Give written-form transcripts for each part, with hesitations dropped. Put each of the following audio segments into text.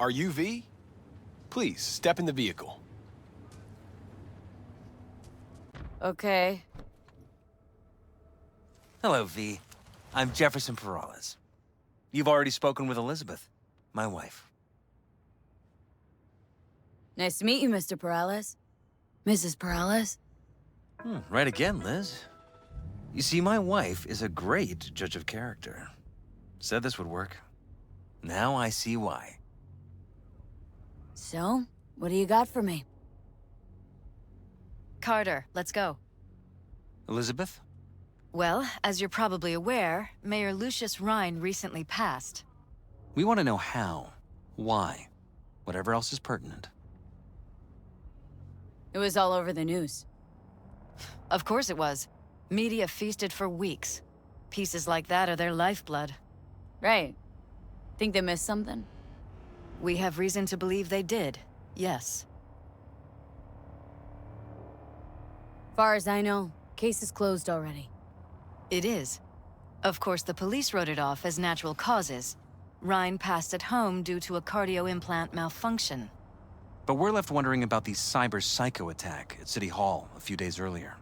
Are you V? Please, step in the vehicle. Okay. Hello, V. I'm Jefferson Perales. You've already spoken with Elizabeth, my wife. Nice to meet you, Mr. Perales. Mrs. Perales? Right again, Liz. You see, my wife is a great judge of character. Said this would work. Now I see why. So, what do you got for me? Carter, let's go. Elizabeth? Well, as you're probably aware, Mayor Lucius Rhine recently passed. We want to know how, why, whatever else is pertinent. It was all over the news. Of course it was. Media feasted for weeks. Pieces like that are their lifeblood. Right. Think they missed something? We have reason to believe they did, yes. Far as I know, case is closed already. It is. Of course, the police wrote it off as natural causes. Rhine passed at home due to a cardio implant malfunction. But we're left wondering about the cyber psycho attack at City Hall a few days earlier.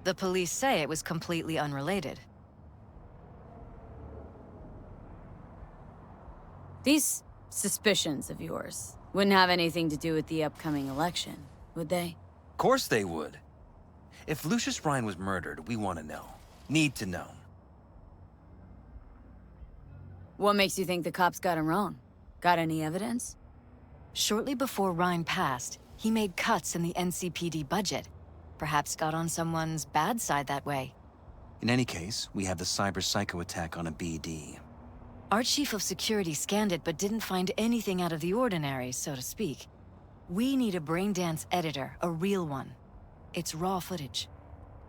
The police say it was completely unrelated. These suspicions of yours wouldn't have anything to do with the upcoming election, would they? Of course they would. If Lucius Rhine was murdered, we want to know. Need to know. What makes you think the cops got him wrong? Got any evidence? Shortly before Rhine passed, he made cuts in the NCPD budget. Perhaps got on someone's bad side that way. In any case, we have the cyber psycho attack on a BD. Our chief of security scanned it but didn't find anything out of the ordinary, so to speak. We need a braindance editor, a real one. It's raw footage.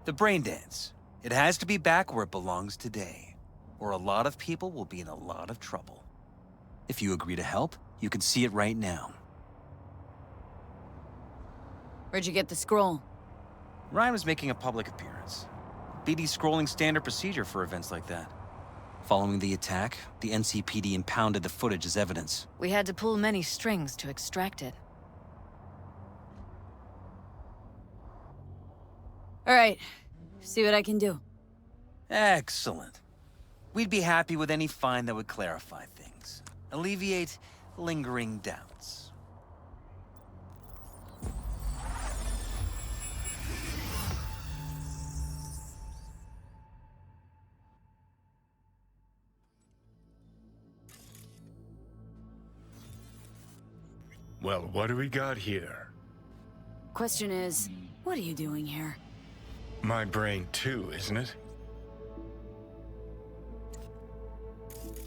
The brain dance. It has to be back where it belongs today, or a lot of people will be in a lot of trouble. If you agree to help, you can see it right now. Where'd you get the scroll? Ryan was making a public appearance. BD scrolling standard procedure for events like that. Following the attack, the NCPD impounded the footage as evidence. We had to pull many strings to extract it. All right, see what I can do. Excellent. We'd be happy with any find that would clarify things. Alleviate lingering doubts. Well, what do we got here? Question is, what are you doing here? My brain too, isn't it?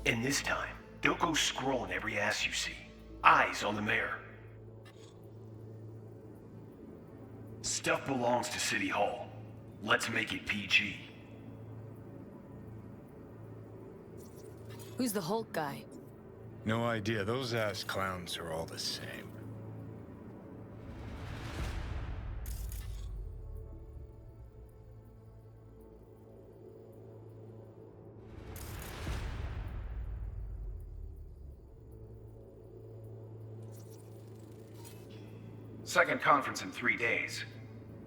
And this time, don't go scrolling every ass you see. Eyes on the mayor. Stuff belongs to City Hall. Let's make it PG. Who's the Hulk guy? No idea. Those ass clowns are all the same. Second conference in 3 days.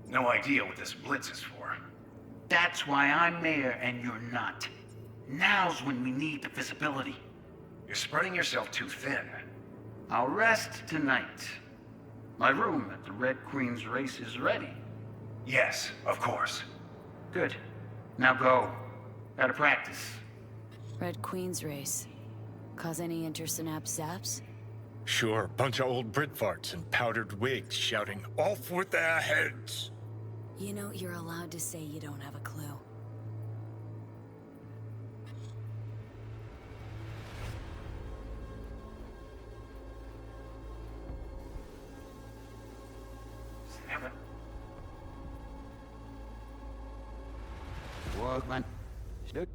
No idea what this blitz is for. That's why I'm mayor and you're not. Now's when we need the visibility. You're spreading yourself too thin. I'll rest tonight. My room at the Red Queen's race is ready. Yes, of course. Good. Now go. Gotta practice. Red Queen's race. Cause any intersynapse zaps? Sure, bunch of old Brit farts in powdered wigs shouting, "Off with their heads!" You know, you're allowed to say you don't have a clue. Damn it. Workman. Snoot.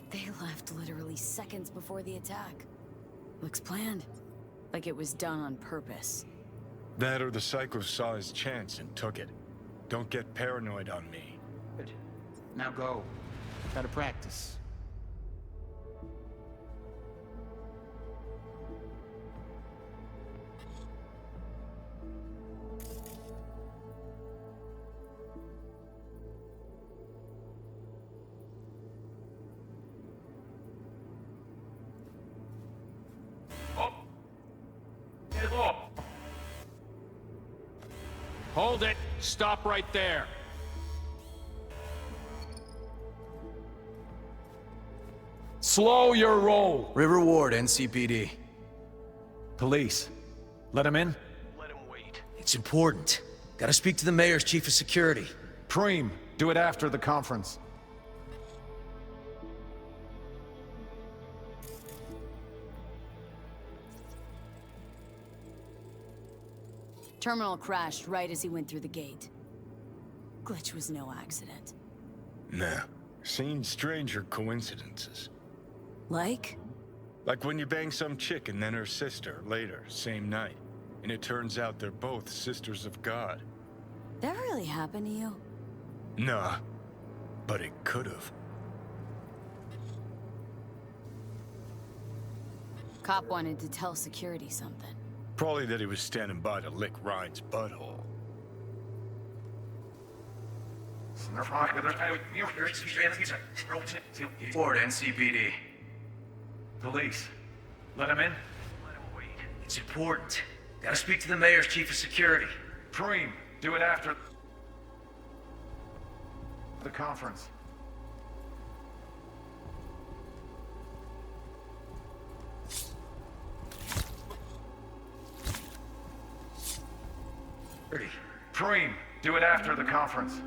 They left literally seconds before the attack. Looks planned. Like it was done on purpose. That or the psycho saw his chance and took it. Don't get paranoid on me. Good. Now go. Gotta practice. Hold it. Stop right there. Slow your roll. River Ward, NCPD. Police. Let him in? Let him wait. It's important. Gotta speak to the mayor's chief of security. Preem, do it after the conference. Terminal crashed right as he went through the gate. Glitch was no accident. Nah. Seen stranger coincidences. Like? Like when you bang some chick and then her sister later, same night. And it turns out they're both sisters of God. That really happened to you? Nah. But it could've. Cop wanted to tell security something. Probably that he was standing by to lick Ryan's butthole. Ford, NCPD. Police. Let him in. Let him wait. It's important. Gotta speak to the mayor's chief of security. Preem, do it after the conference. Preem, do it after the conference.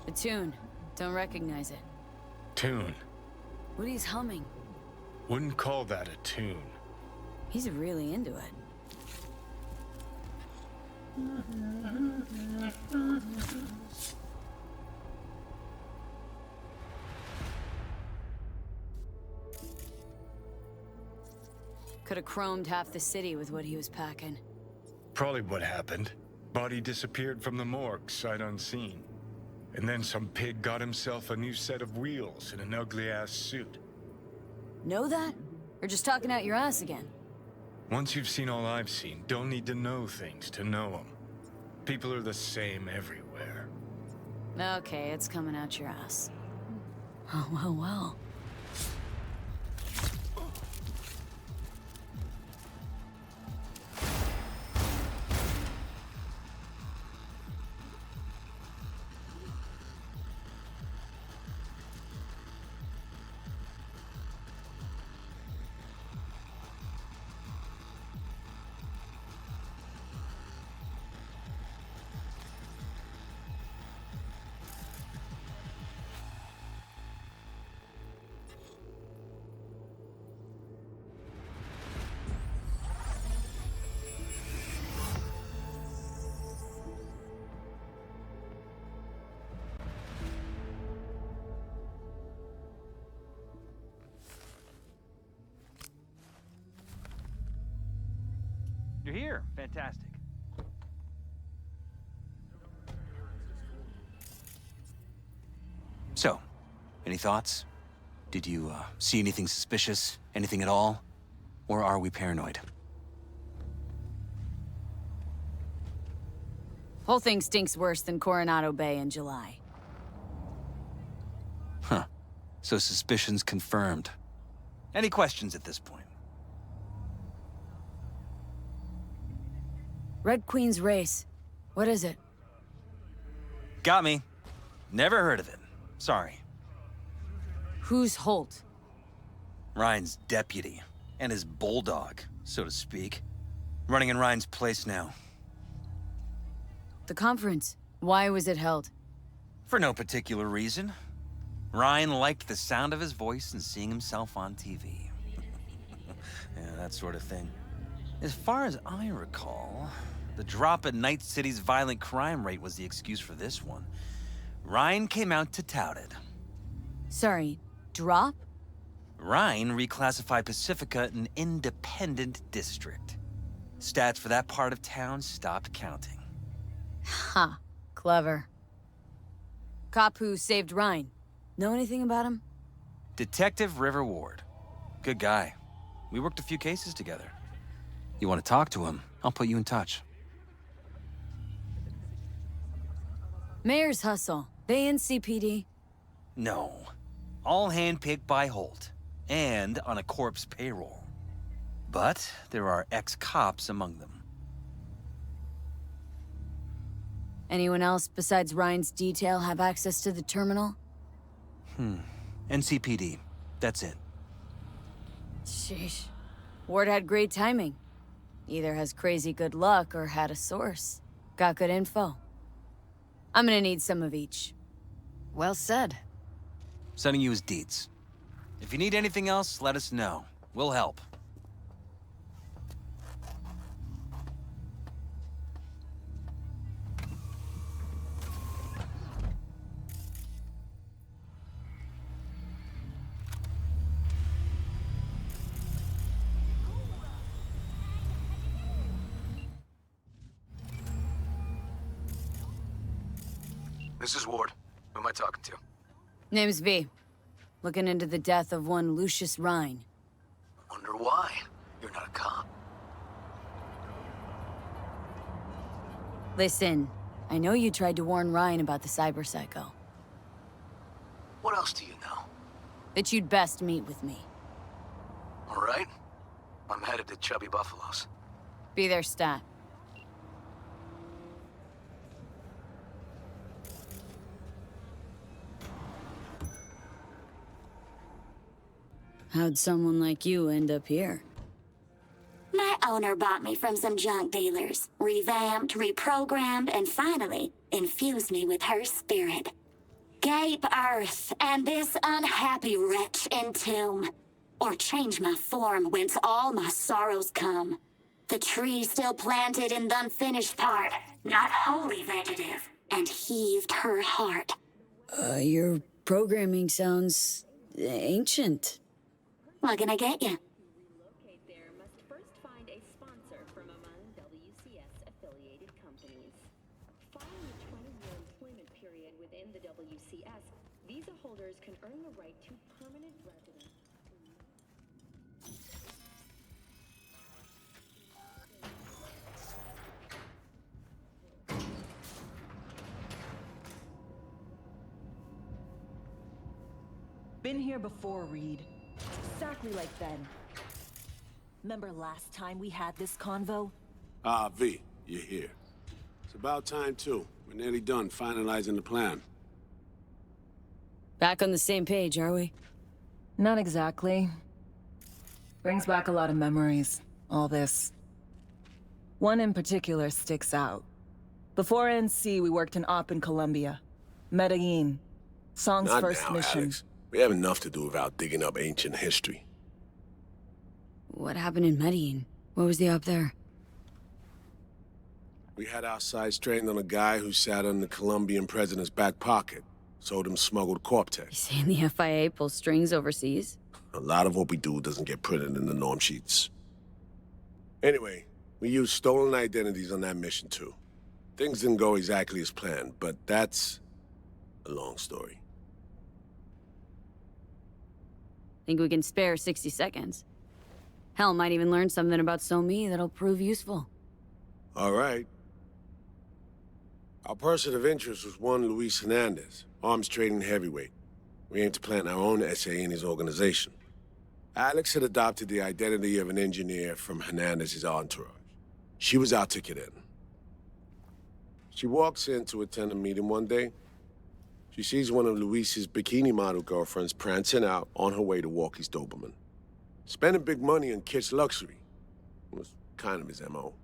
A tune. Don't recognize it. Tune. What he's humming. Wouldn't call that a tune. He's really into it. Could have chromed half the city with what he was packing. Probably what happened. Body disappeared from the morgue, sight unseen. And then some pig got himself a new set of wheels and an ugly-ass suit. Know that? Or just talking out your ass again? Once you've seen all I've seen, don't need to know things to know them. People are the same everywhere. Okay, it's coming out your ass. Oh, well, well. You're here. Fantastic. So, any thoughts? Did you see anything suspicious? Anything at all? Or are we paranoid? Whole thing stinks worse than Coronado Bay in July. Huh. So suspicions confirmed. Any questions at this point? Red Queen's race. What is it? Got me. Never heard of it. Sorry. Who's Holt? Ryan's deputy. And his bulldog, so to speak. Running in Ryan's place now. The conference. Why was it held? For no particular reason. Ryan liked the sound of his voice and seeing himself on TV. Yeah, that sort of thing. As far as I recall, the drop in Night City's violent crime rate was the excuse for this one. Ryan came out to tout it. Sorry, drop? Ryan reclassified Pacifica an independent district. Stats for that part of town stopped counting. Ha, clever. Cop who saved Ryan. Know anything about him? Detective River Ward. Good guy. We worked a few cases together. You want to talk to him, I'll put you in touch. Mayor's hustle. They in CPD? No. All handpicked by Holt. And on a corpse payroll. But there are ex-cops among them. Anyone else besides Ryan's detail have access to the terminal? NCPD. That's it. Sheesh. Ward had great timing. Either has crazy good luck or had a source. Got good info. I'm gonna need some of each. Well said. Sending you his deeds. If you need anything else, let us know. We'll help. This is Ward. Who am I talking to? Name's V. Looking into the death of one Lucius Rhine. Wonder why. You're not a cop. Listen, I know you tried to warn Ryan about the cyber psycho. What else do you know? That you'd best meet with me. All right. I'm headed to Chubby Buffaloes. Be there, stat. How'd someone like you end up here? My owner bought me from some junk dealers, revamped, reprogrammed, and finally infused me with her spirit. Gape earth and this unhappy wretch entomb, or change my form whence all my sorrows come. The tree still planted in the unfinished part, not wholly vegetative, and heaved her heart. Your programming sounds ancient. What can I get you? Relocate there must first find a sponsor from among WCS-affiliated companies. Following a 20-year employment period within the WCS, visa holders can earn the right to permanent residence. Been here before, Reed. Exactly like then. Remember last time we had this convo? Ah, V, you're here. It's about time, too. We're nearly done finalizing the plan. Back on the same page, are we? Not exactly. Brings back a lot of memories, all this. One in particular sticks out. Before NC, we worked an op in Colombia. Medellin. Song's Not first now, mission. Alex. We have enough to do without digging up ancient history. What happened in Medellin? What was the op there? We had our sights trained on a guy who sat in the Colombian president's back pocket. Sold him smuggled Corp-Tech. You saying the FIA pulls strings overseas? A lot of what we do doesn't get printed in the norm sheets. Anyway, we used stolen identities on that mission, too. Things didn't go exactly as planned, but that's a long story. Think we can spare 60 seconds. Hell, might even learn something about So-Me that'll prove useful. All right. Our person of interest was one Luis Hernandez, arms trading heavyweight. We aim to plant our own SA in his organization. Alex had adopted the identity of an engineer from Hernandez's entourage. She was our ticket in. She walks in to attend a meeting one day. She sees one of Luis's bikini model girlfriends prancing out on her way to Walkie's Doberman. Spending big money on kitsch luxury was kind of his MO.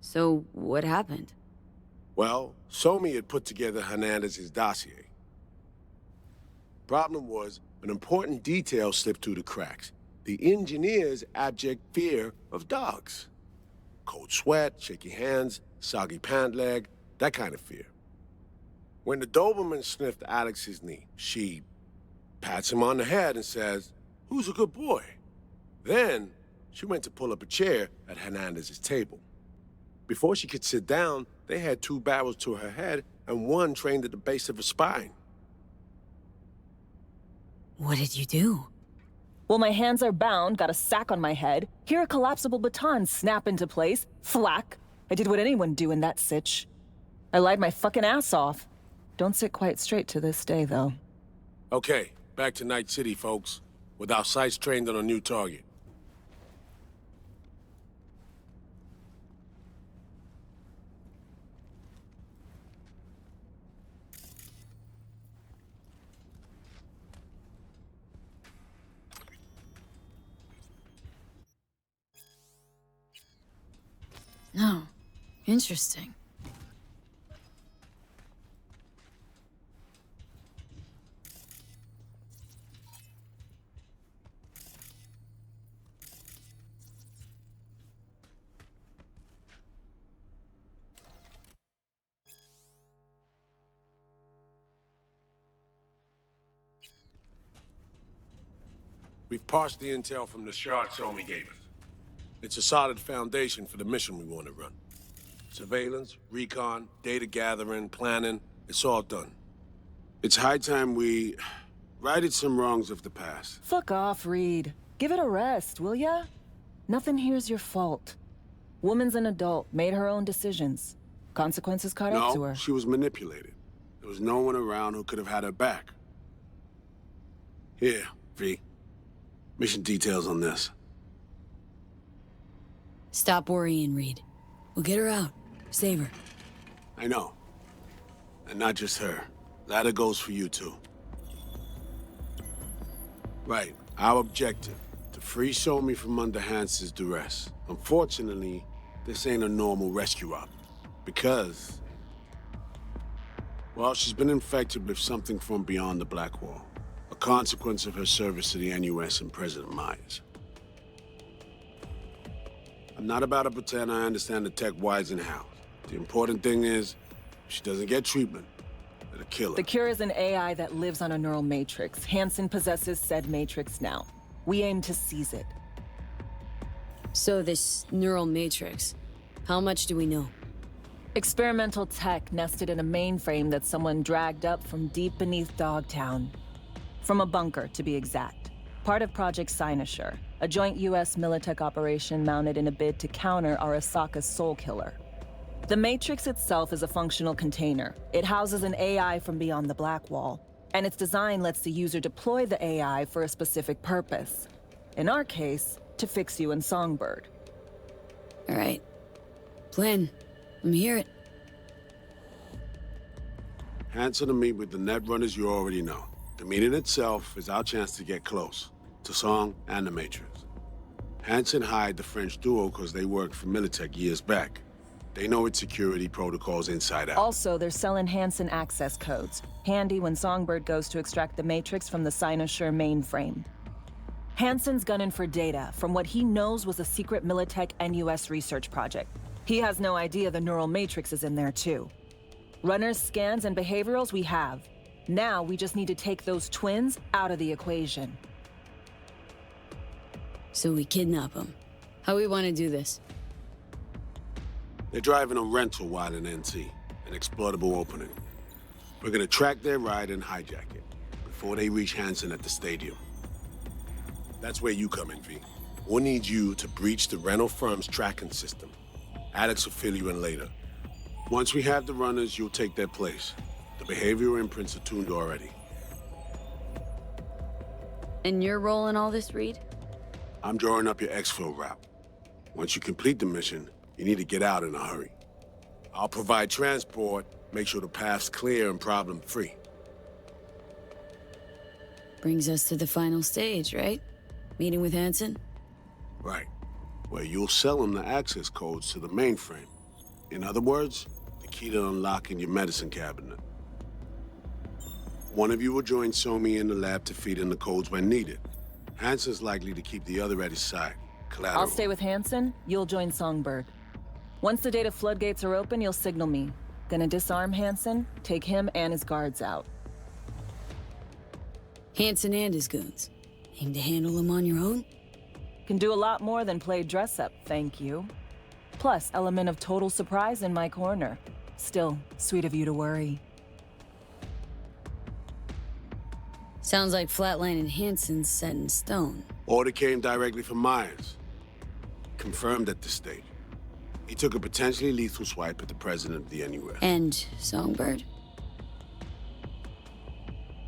So, what happened? Well, So-Me had put together Hernandez's dossier. Problem was, an important detail slipped through the cracks. The engineer's abject fear of dogs. Cold sweat, shaky hands, soggy pant leg, that kind of fear. When the Doberman sniffed Alex's knee, she pats him on the head and says, Who's a good boy? Then, she went to pull up a chair at Hernandez's table. Before she could sit down, they had 2 barrels to her head and 1 trained at the base of her spine. What did you do? Well, my hands are bound, got a sack on my head. Here a collapsible baton snap into place. Thwack. I did what anyone do in that sitch. I lied my fucking ass off. Don't sit quite straight to this day, though. Okay, back to Night City, folks. With our sights trained on a new target. No. Interesting. We've parsed the intel from the shards Somi gave us. It's a solid foundation for the mission we want to run. Surveillance, recon, data gathering, planning, it's all done. It's high time we righted some wrongs of the past. Fuck off, Reed. Give it a rest, will ya? Nothing here's your fault. Woman's an adult, made her own decisions. Consequences caught up to her. No, she was manipulated. There was no one around who could have had her back. Here, V. Mission details on this. Stop worrying, Reed. We'll get her out. Save her. I know. And not just her. That goes for you, too. Right. Our objective. To free Somi from under Hansen's duress. Unfortunately, this ain't a normal rescue op. Because... well, she's been infected with something from beyond the Black Wall. A consequence of her service to the NUS and President Myers. I'm not about to pretend I understand the tech whys and hows. The important thing is, if she doesn't get treatment, it'll kill her. The cure is an AI that lives on a neural matrix. Hansen possesses said matrix now. We aim to seize it. So this neural matrix, how much do we know? Experimental tech nested in a mainframe that someone dragged up from deep beneath Dogtown. From a bunker, to be exact. Part of Project Cynosure, a joint US Militech operation mounted in a bid to counter Arasaka's soul killer. The Matrix itself is a functional container. It houses an AI from beyond the Black Wall, and its design lets the user deploy the AI for a specific purpose. In our case, to fix you in Songbird. All right. Plan. Let me hear it. Hansen to meet with the net runners you already know. The meeting itself is our chance to get close, to Song and the Matrix. Hansen hired the French duo because they worked for Militech years back. They know its security protocols inside out. Also, they're selling Hansen access codes. Handy when Songbird goes to extract the Matrix from the Cynosure mainframe. Hansen's gunning for data from what he knows was a secret Militech NUS research project. He has no idea the neural matrix is in there too. Runners, scans, and behaviorals we have. Now we just need to take those twins out of the equation. So we kidnap them. How we want to do this? They're driving a rental while in NT, an exploitable opening. We're gonna track their ride and hijack it before they reach Hansen at the stadium. That's where you come in, V. We'll need you to breach the rental firm's tracking system. Alex will fill you in later. Once we have the runners, you'll take their place. The behavioral imprints are tuned already. And your role in all this, Reed? I'm drawing up your exfil route. Once you complete the mission, you need to get out in a hurry. I'll provide transport, make sure the path's clear and problem-free. Brings us to the final stage, right? Meeting with Hansen? Right. Where you'll sell him the access codes to the mainframe. In other words, the key to unlocking your medicine cabinet. One of you will join Somi in the lab to feed in the codes when needed. Hansen's likely to keep the other at his side. Collateral. I'll stay with Hansen, you'll join Songbird. Once the data floodgates are open, you'll signal me. Gonna disarm Hansen, take him and his guards out. Hansen and his goons. Aim to handle them on your own? Can do a lot more than play dress-up, thank you. Plus, element of total surprise in my corner. Still, sweet of you to worry. Sounds like Flatline and Hansen's set in stone. Order came directly from Myers. Confirmed at this stage. He took a potentially lethal swipe at the president of the NUS. And Songbird?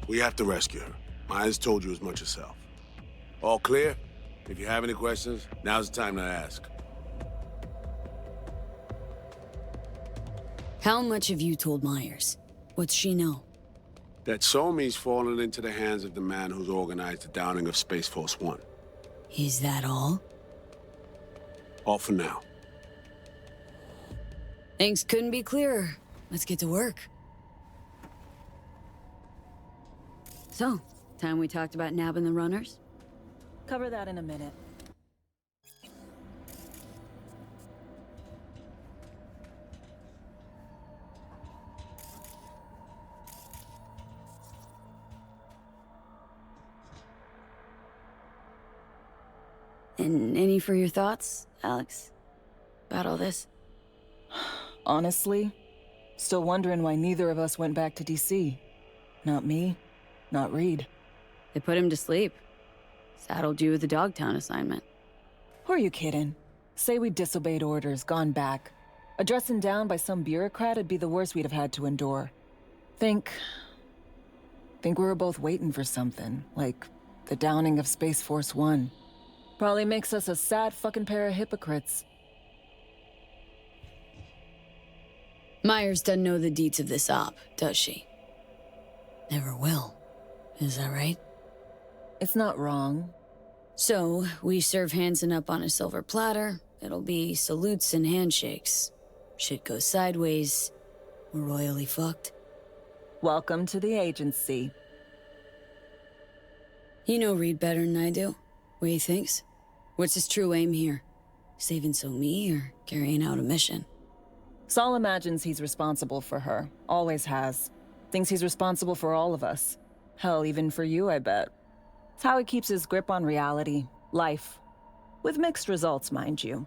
We have to rescue her. Myers told you as much herself. All clear? If you have any questions, now's the time to ask. How much have you told Myers? What's she know? That Somi's fallen into the hands of the man who's organized the downing of Space Force One. Is that all? All for now. Things couldn't be clearer. Let's get to work. So, time we talked about nabbing the runners? Cover that in a minute. And any for your thoughts, Alex? About all this? Honestly, still wondering why neither of us went back to DC. Not me, not Reed. They put him to sleep. Saddled you with the Dogtown assignment. Who are you kidding? Say we disobeyed orders, gone back. A dressing down by some bureaucrat would be the worst we'd have had to endure. Think we were both waiting for something, like the downing of Space Force One. Probably makes us a sad fucking pair of hypocrites. Myers doesn't know the deets of this op, does she? Never will. Is that right? It's not wrong. So, we serve Hansen up on a silver platter. It'll be salutes and handshakes. Shit goes sideways. We're royally fucked. Welcome to the agency. You know Reed better than I do. What he thinks? What's his true aim here? Saving Somi or carrying out a mission? Saul imagines he's responsible for her. Always has. Thinks he's responsible for all of us. Hell, even for you, I bet. It's how he keeps his grip on reality. Life. With mixed results, mind you.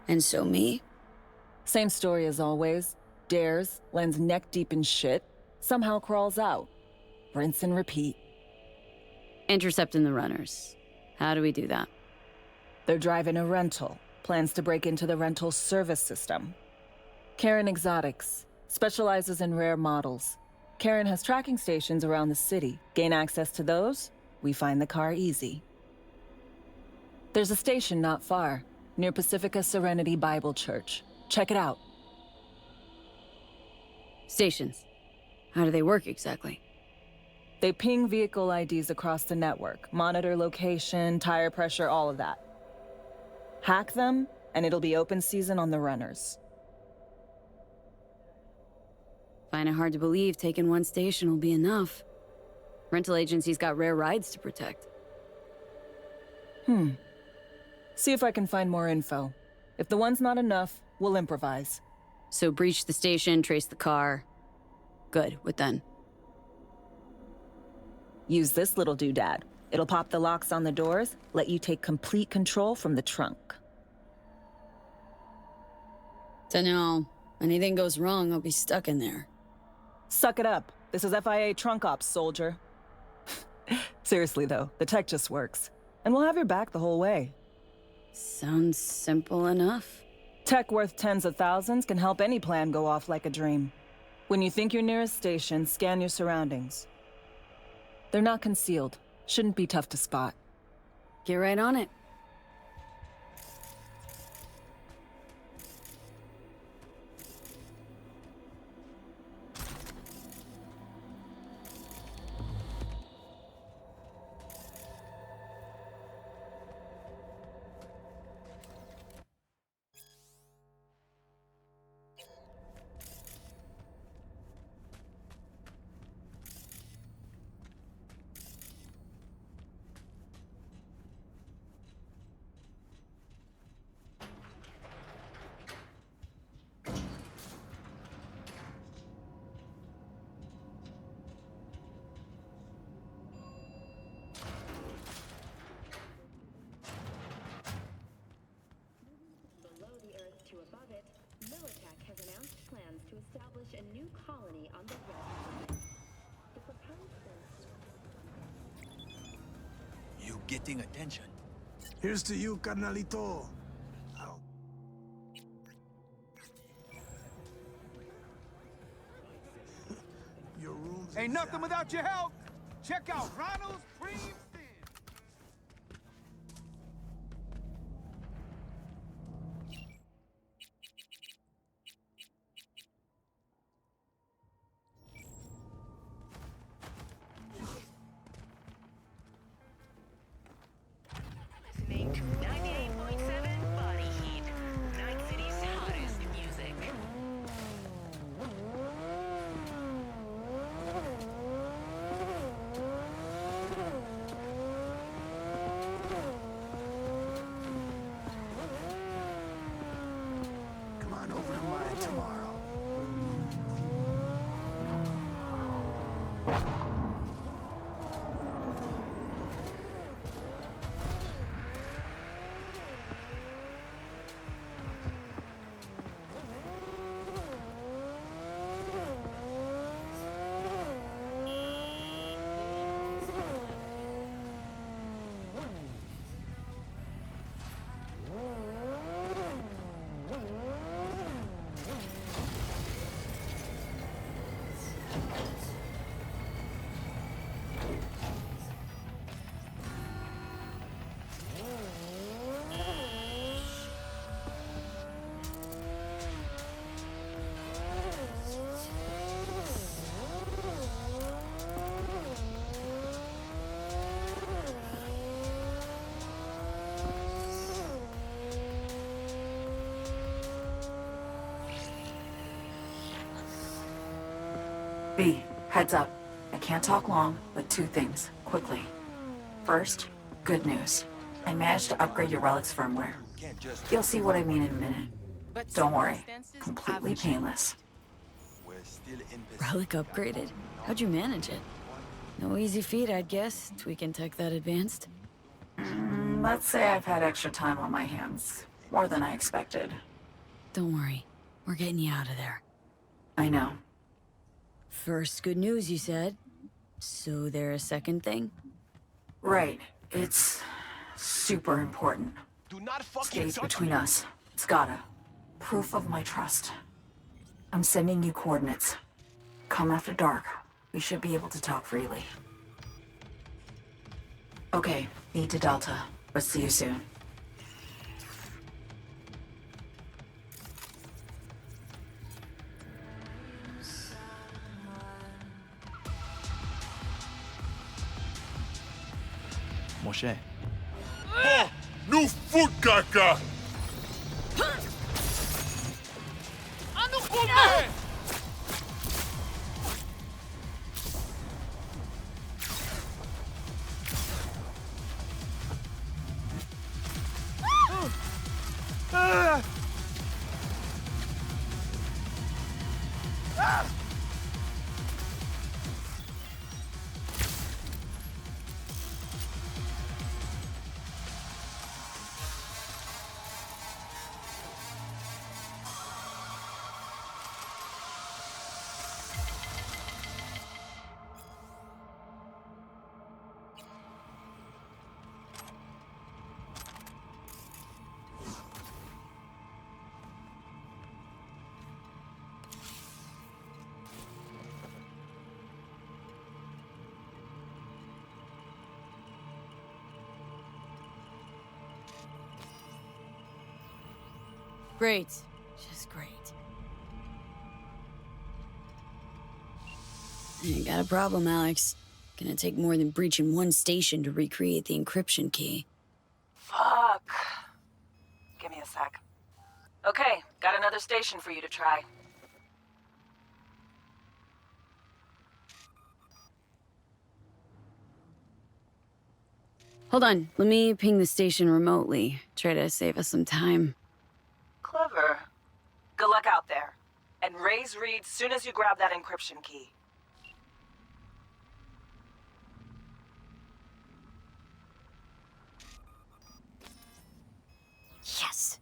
And Somi? Same story as always. Dares, lands neck deep in shit, somehow crawls out. Rinse and repeat. Intercepting the runners. How do we do that? They're driving a rental. Plans to break into the rental service system. Karen Exotics. Specializes in rare models. Karen has tracking stations around the city. Gain access to those, we find the car easy. There's a station not far, near Pacifica Serenity Bible Church. Check it out. Stations. How do they work exactly? They ping vehicle IDs across the network, monitor location, tire pressure, all of that. Hack them, and it'll be open season on the runners. Find it hard to believe taking one station will be enough. Rental agency's got rare rides to protect. See if I can find more info. If the one's not enough, we'll improvise. So breach the station, trace the car. Good, what then? Use this little doodad. It'll pop the locks on the doors, let you take complete control from the trunk. Dunno. Anything goes wrong, I'll be stuck in there. Suck it up. This is FIA trunk ops, soldier. Seriously though, the tech just works. And we'll have your back the whole way. Sounds simple enough. Tech worth tens of thousands can help any plan go off like a dream. When you think you're near a station, scan your surroundings. They're not concealed. Shouldn't be tough to spot. Get right on it. to establish a new colony on the west. The proposed You getting attention? Here's to you, carnalito. Your room's Ain't nothing without your help. Check out Ronald's Cream Stand. Listening to 98.7 Body Heat, Night City's hottest music. Come on over to mine tomorrow. B, heads up. I can't talk long, but two things, quickly. First, good news. I managed to upgrade your relic's firmware. You'll see what I mean in a minute. Don't worry, completely painless. Relic upgraded? How'd you manage it? No easy feat, I'd guess, tweaking tech that advanced. Let's say I've had extra time on my hands. More than I expected. Don't worry, we're getting you out of there. I know. First good news, you said. So there a second thing? Right. It's super important. Do not fucking Stays touch between me. us. It's gotta. Proof of my trust. I'm sending you coordinates. Come after dark. We should be able to talk freely. Okay, need to Delta. But see you soon. Moshe. No foot, Kaka! Ano kome? Great. Just great. You got a problem, Alex. Gonna take more than breaching one station to recreate the encryption key. Fuck. Give me a sec. Okay, got another station for you to try. Hold on, let me ping the station remotely. Try to save us some time. Clever. Good luck out there. And raise Reed soon as you grab that encryption key. Yes.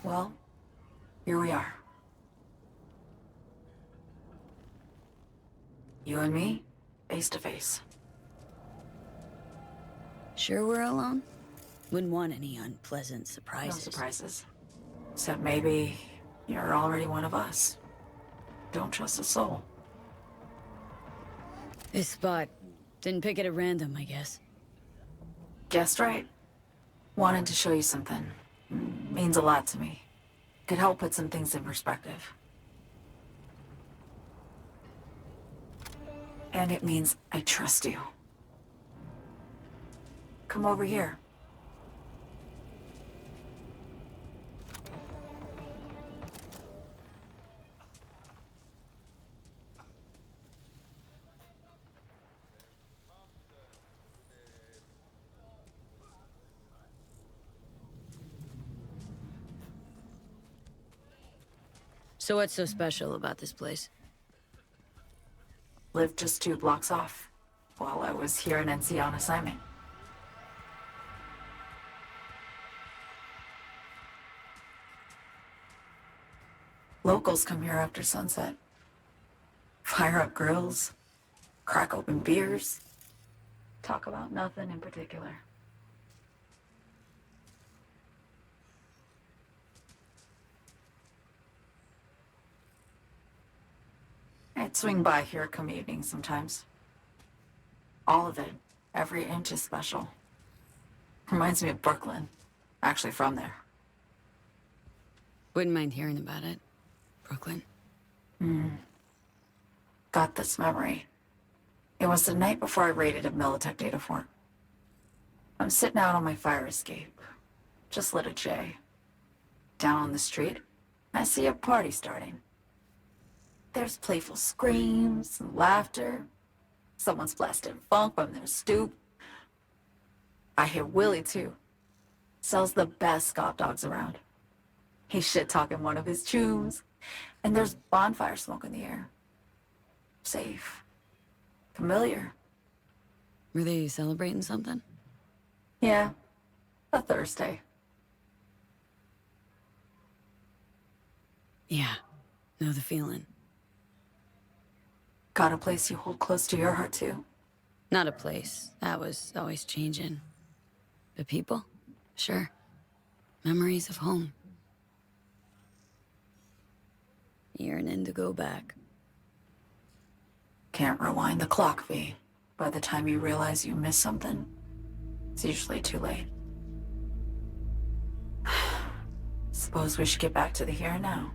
Well, here we are. You and me, face to face. Sure we're alone? Wouldn't want any unpleasant surprises. No surprises. Except maybe you're already one of us. Don't trust a soul. This spot. Didn't pick it at random, I guess. Guessed right. Wanted to show you something. Means a lot to me. Could help put some things in perspective. And it means I trust you. Come over here. So what's so special about this place? Lived just 2 blocks off, while I was here in NC on assignment. Locals come here after sunset. Fire up grills, crack open beers, talk about nothing in particular. I'd swing by here come evening sometimes. All of it, every inch is special. Reminds me of Brooklyn. Actually from there. Wouldn't mind hearing about it. Brooklyn. Got this memory. It was the night before I raided a Militech data fort. I'm sitting out on my fire escape. Just lit a J. Down on the street, I see a party starting. There's playful screams and laughter. Someone's blasting funk from their stoop. I hear Willie, too. Sells the best Scott dogs around. He's shit-talking one of his tunes. And there's bonfire smoke in the air. Safe. Familiar. Were they celebrating something? Yeah. A Thursday. Yeah. Know the feeling. Got a place you hold close to your heart, too? Not a place. That was always changing. But people? Sure. Memories of home. Yearning to go back. Can't rewind the clock, V. By the time you realize you missed something, it's usually too late. Suppose we should get back to the here and now.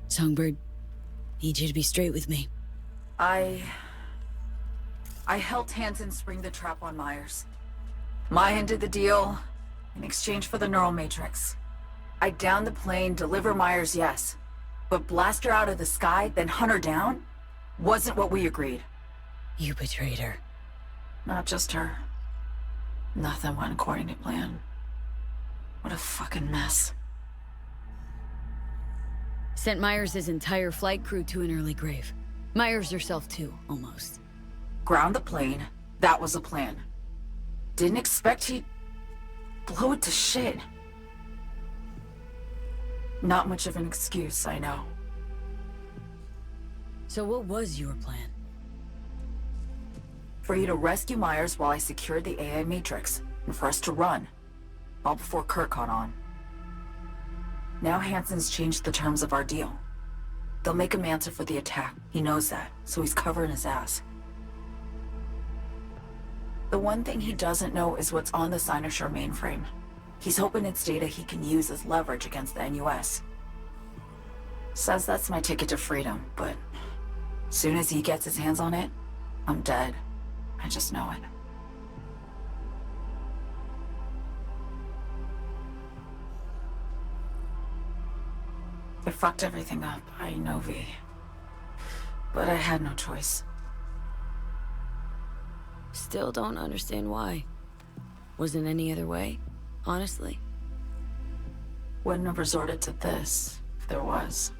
Songbird, need you to be straight with me. I helped Hansen spring the trap on Myers. Mayan did the deal in exchange for the neural matrix. I downed the plane, deliver Myers, yes. But blast her out of the sky, then hunt her down? Wasn't what we agreed. You betrayed her. Not just her. Nothing went according to plan. What a fucking mess. Sent Myers' entire flight crew to an early grave. Myers herself too, almost. Ground the plane. That was the plan. Didn't expect he'd blow it to shit. Not much of an excuse, I know. So what was your plan? For you to rescue Myers while I secured the AI Matrix, and for us to run. All before Kurt caught on. Now Hansen's changed the terms of our deal. They'll make him answer for the attack. He knows that, so he's covering his ass. The one thing he doesn't know is what's on the Cynosure mainframe. He's hoping it's data he can use as leverage against the NUS. Says that's my ticket to freedom, but soon as he gets his hands on it, I'm dead. I just know it. I fucked everything up, I know, V. But I had no choice. Still don't understand why. Wasn't any other way, honestly. Wouldn't have resorted to this, if there was.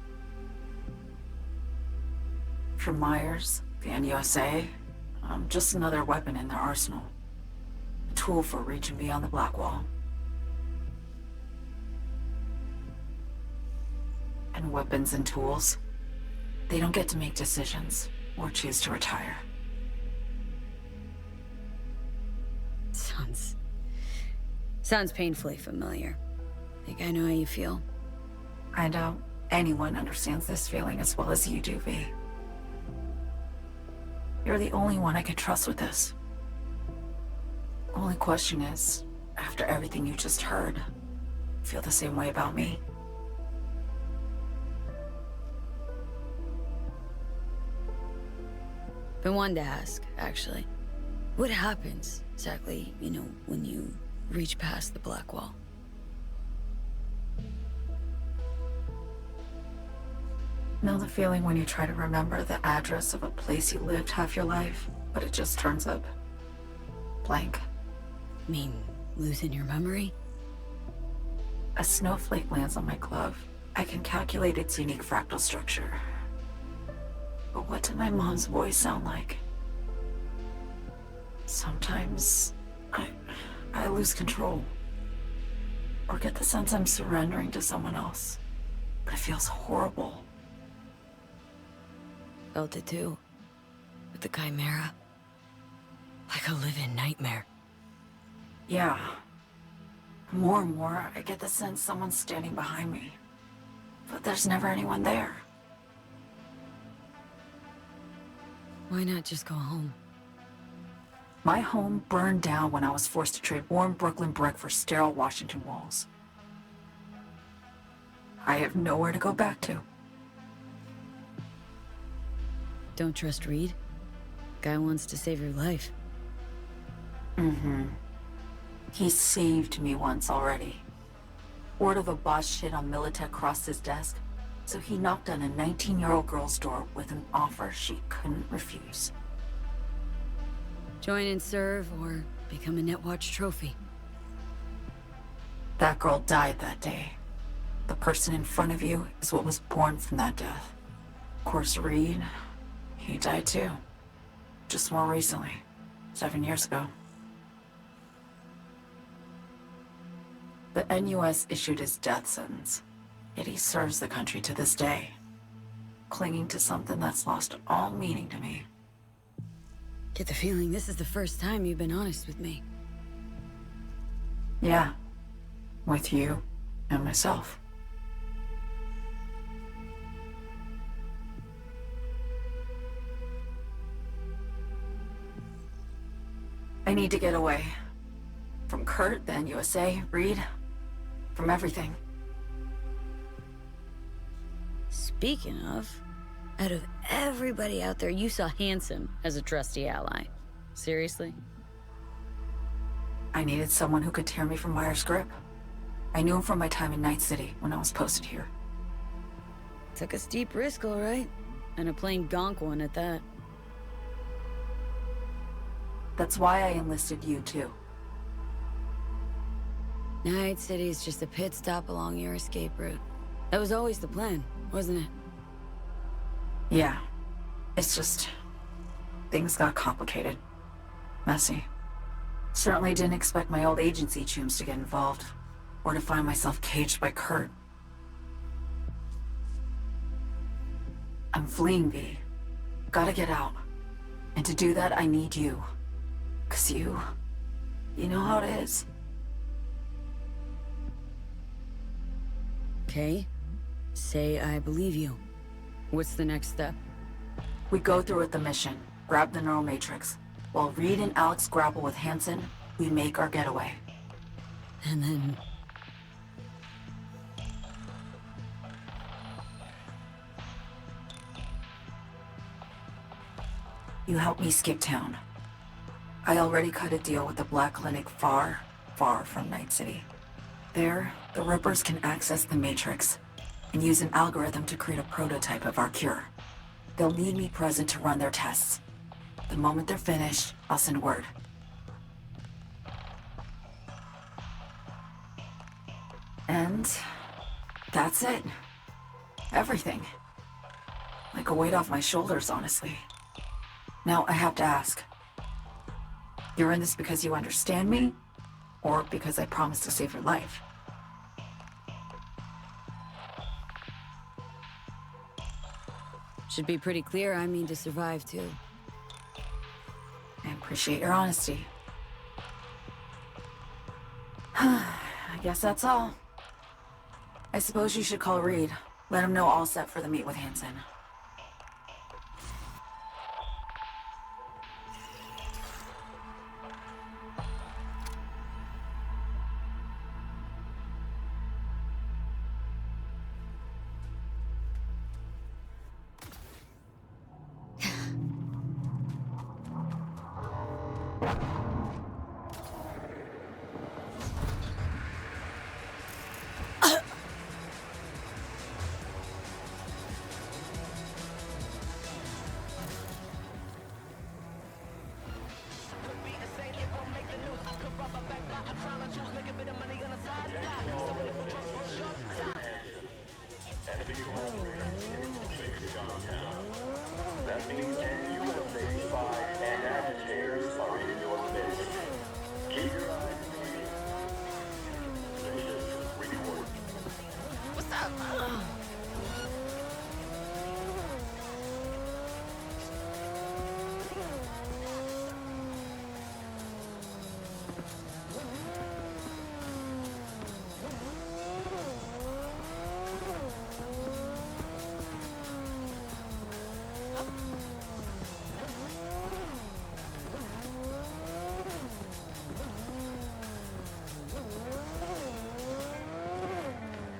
For Myers, the NUSA, I'm just another weapon in their arsenal. A tool for reaching beyond the Black Wall. and weapons and tools. They don't get to make decisions or choose to retire. Sounds painfully familiar. Think I know how you feel. I doubt anyone understands this feeling as well as you do, V. You're the only one I can trust with this. Only question is, after everything you just heard, feel the same way about me? Been wanting to ask, actually. What happens, exactly, when you reach past the black wall? Know the feeling when you try to remember the address of a place you lived half your life, but it just turns up blank? Mean losing your memory? A snowflake lands on my glove. I can calculate its unique fractal structure. But what did my mom's voice sound like? Sometimes I lose control. Or get the sense I'm surrendering to someone else. But it feels horrible. Felt it too. With the Chimera. Like a living nightmare. Yeah. More and more, I get the sense someone's standing behind me. But there's never anyone there. Why not just go home? My home burned down when I was forced to trade warm Brooklyn brick for sterile Washington walls. I have nowhere to go back to. Don't trust Reed? Guy wants to save your life. Mm-hmm. He saved me once already. Word of a boss shit on Militech crossed his desk, so he knocked on a 19-year-old girl's door with an offer she couldn't refuse. Join and serve, or become a Netwatch trophy. That girl died that day. The person in front of you is what was born from that death. Of course, Reed, he died too. Just more recently. 7 years ago. The NUS issued his death sentence, yet he serves the country to this day, clinging to something that's lost all meaning to me. Get the feeling this is the first time you've been honest with me. Yeah, with you and myself. I need to get away. From Kurt, then USA, Reed, from everything. Speaking of, out of everybody out there, you saw Hanson as a trusty ally. Seriously? I needed someone who could tear me from Myers' grip. I knew him from my time in Night City when I was posted here. Took a steep risk, all right. And a plain gonk one at that. That's why I enlisted you, too. Night City is just a pit stop along your escape route. That was always the plan, wasn't it? Yeah. It's just... things got complicated. Messy. Certainly didn't expect my old agency chooms to get involved. Or to find myself caged by Kurt. I'm fleeing, V. Gotta get out. And to do that, I need you. 'Cause you know how it is. Okay. Say I believe you. What's the next step? We go through with the mission. Grab the neural matrix. While Reed and Alex grapple with Hanson, we make our getaway. And then... You help me skip town. I already cut a deal with the Black Clinic far, far from Night City. There, the Rippers can access the Matrix and use an algorithm to create a prototype of our cure. They'll need me present to run their tests. The moment they're finished, I'll send word. And that's it. Everything. Like a weight off my shoulders, honestly. Now, I have to ask. You're in this because you understand me? Or because I promised to save your life? Should be pretty clear I mean to survive, too. I appreciate your honesty. I guess that's all. I suppose you should call Reed. Let him know all set for the meet with Hansen.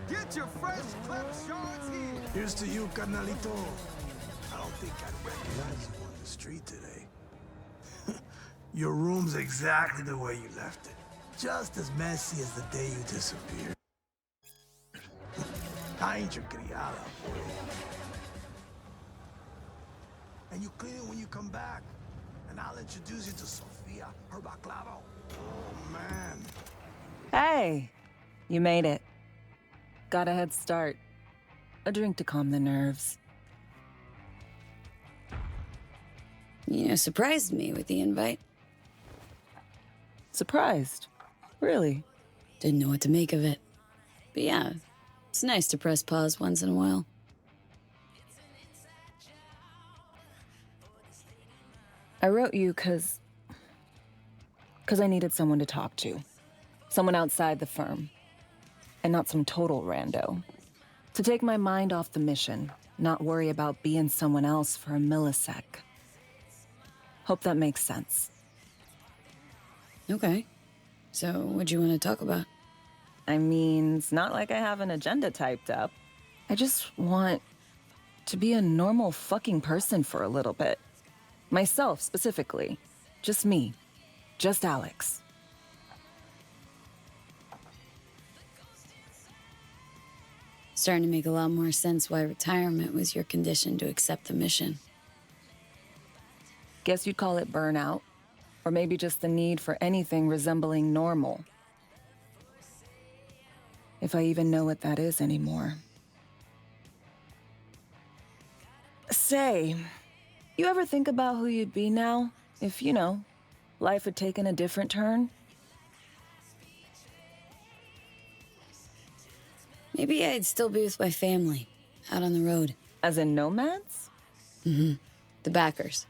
Get your fresh clip shards here. Here's to you, carnalito. I don't think I'd recognize you on the street today. Your room's exactly the way you left it. Just as messy as the day you disappeared. I ain't your criada, boy. And you clean it when you come back. And I'll introduce you to Sofia, her baklava. Oh, man. Hey, you made it. Got a head start. A drink to calm the nerves. You know, surprised me with the invite. Surprised? Really? Didn't know what to make of it. But yeah, it's nice to press pause once in a while. I wrote you because I needed someone to talk to. Someone outside the firm. And not some total rando. To take my mind off the mission, not worry about being someone else for a millisec. Hope that makes sense. Okay. So, what do you want to talk about? I mean, it's not like I have an agenda typed up. I just want to be a normal fucking person for a little bit. Myself, specifically. Just me. Just Alex. Starting to make a lot more sense why retirement was your condition to accept the mission. Guess you'd call it burnout. Or maybe just the need for anything resembling normal. If I even know what that is anymore. Say, you ever think about who you'd be now if, you know, life had taken a different turn? Maybe I'd still be with my family, out on the road. As in nomads? Mm-hmm. The backers.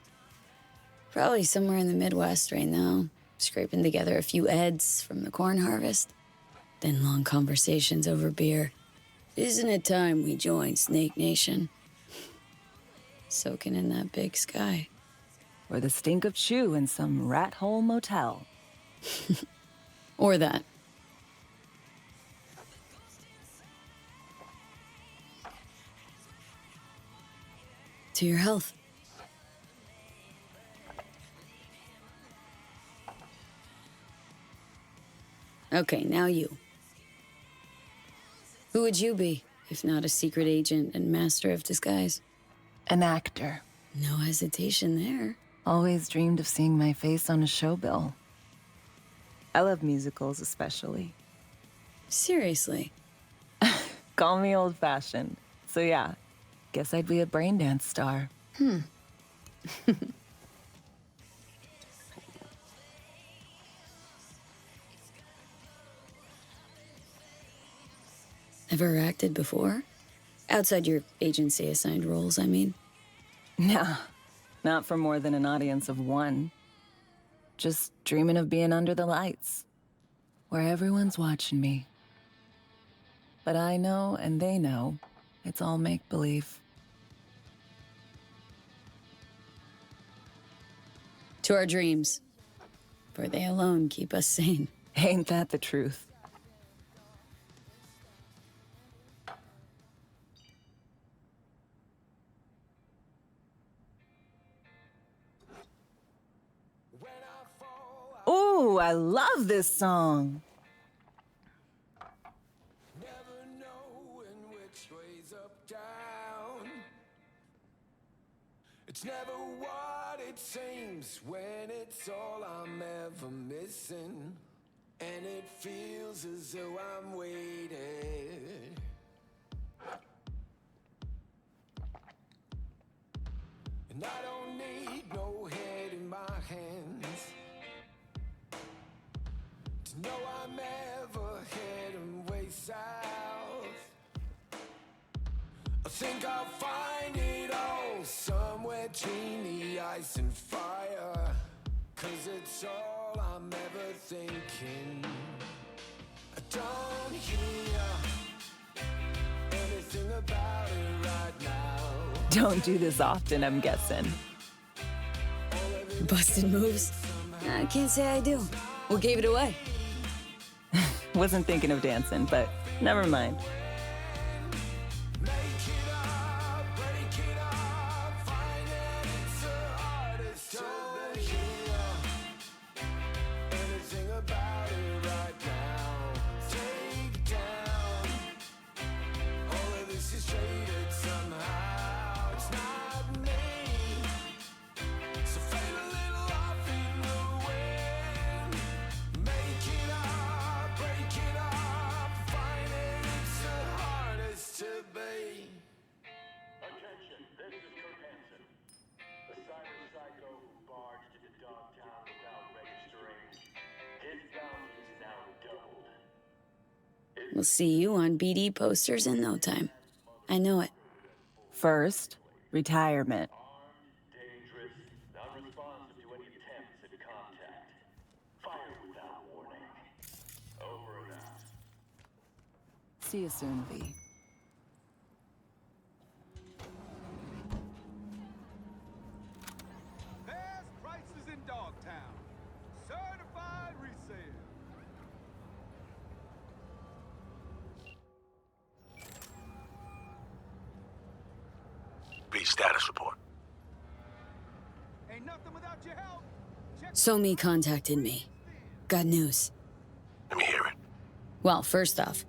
Probably somewhere in the Midwest right now, scraping together a few eds from the corn harvest. Then long conversations over beer. Isn't it time we joined Snake Nation? Soaking in that big sky. Or the stink of chew in some rat hole motel. Or that. To your health. Okay, now you. Who would you be, if not a secret agent and master of disguise? An actor. No hesitation there. Always dreamed of seeing my face on a show bill. I love musicals especially. Seriously? Call me old-fashioned. So yeah, guess I'd be a braindance star. Ever acted before? Outside your agency-assigned roles, I mean. Nah, not for more than an audience of one. Just dreaming of being under the lights, where everyone's watching me. But I know, and they know, it's all make-believe. To our dreams, for they alone keep us sane. Ain't that the truth? Ooh, I love this song. It's never what it seems when it's all I'm ever missing. And it feels as though I'm waiting. And I don't need no head in my hands to know I'm ever heading way south. I think I'll find it all somewhere between the ice and fire. 'Cause it's all I'm ever thinking. I don't hear anything about it right now. Don't do this often, I'm guessing. Busted moves? I can't say I do. What gave it away? Wasn't thinking of dancing, but never mind. We'll see you on BD posters in no time. I know it. First, retirement. See you soon, V. Best prices in Dogtown. Certified resale. B status report. Ain't nothing without your help. Somi contacted me. Got news. Let me hear it. Well, first off,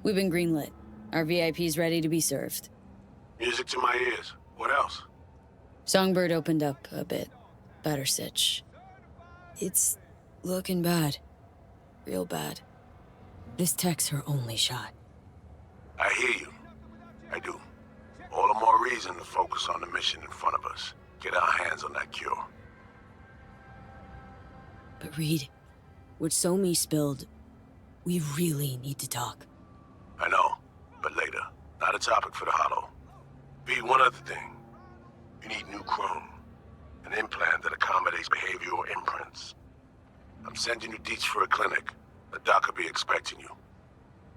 we've been greenlit. Our VIP's ready to be served. Music to my ears. What else? Songbird opened up a bit. Better sitch. It's looking bad. Real bad. This tech's her only shot. I hear you. I do. All the more reason to focus on the mission in front of us. Get our hands on that cure. But Reed, what Somi spilled, we really need to talk. I know, but later. Not a topic for the hollow. B, one other thing. You need new chrome. An implant that accommodates behavioral imprints. I'm sending you deets for a clinic. The doc will be expecting you.